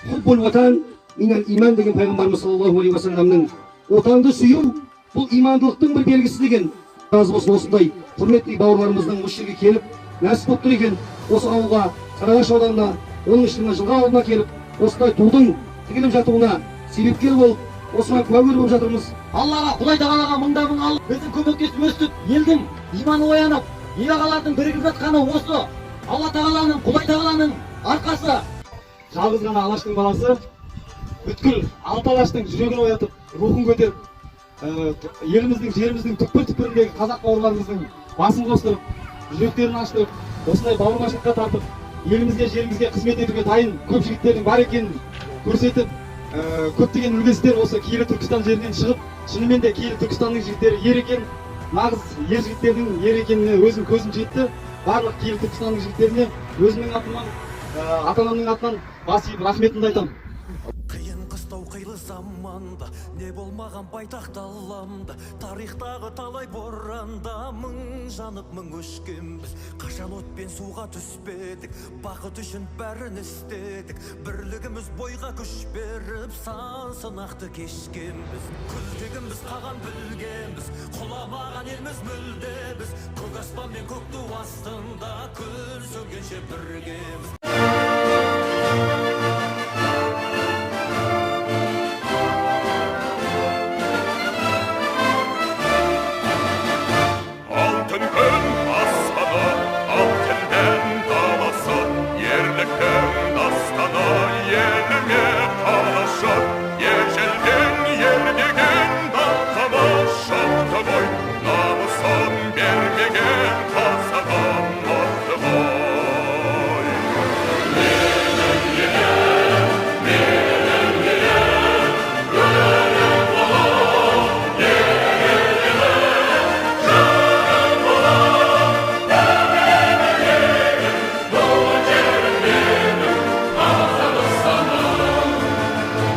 Хуббул ватан минал иман деген пайғамбарымыз саллаллаху алейхи уассаламның отанды сүю бұл имандылықтың бір белгісі деген. Разы болсын осындай құрметті бауырларымыздың осы жерге келіп нәсіп болып тұр екен. Осы ауылға, Сарыағаш ауданына, оның ішінде жылға ауылына келіп, осындай тудың тігіліп жатуына себепкер болып, осыған куәгер болып жатырмыз. Аллаға, Құдай тағалаға мың алып, біздің көмектесіп өстік. Елдің иманы оянып, ел ағалардың бірігіп жатқаны осы Алла тағаланың, Құдай тағаланың арқасы. Жалғыз ғана алаштың баласы бүткіл алты алаштың жүрегін оятып, рухын көтеріп, еліміздің, жеріміздің түкпір-түкпіріндегі қазақ бауырларымыздың басын қостырып, жүректерін аштырып, осындай бауырмашылыққа тартып, елімізге, жерімізге қызмет етуге дайын көп жігіттердің бар екенін көрсетіп, көптеген үлгістер осы Киелі Түркістан жерінен шығып, шынымен де Киелі Түркістанның жігіттері ер екен, нағыз ер жігіттердің ер екеніне өзім көзім жетті. Барлық Киелі Түркістанның жігіттеріне өзімнің атымнан, ата-анамның атынан бас иіп рахметімді айтамын. Қиын қыстау қилы заманда не болмаған байтақ даламда, тарихтағы талай боранда мың жанып мың өшкенбіз. Қашан от пен суға түспедік, бақыт үшін бәрін істедік. Бірлігіміз бойға күш беріп, сан сынақты кешкенбіз. Күлтегіміз қаған білгенбіз, құламаған елміз мүлде біз. Көк аспан мен көк ту астында күн сөнгенше біргеміз.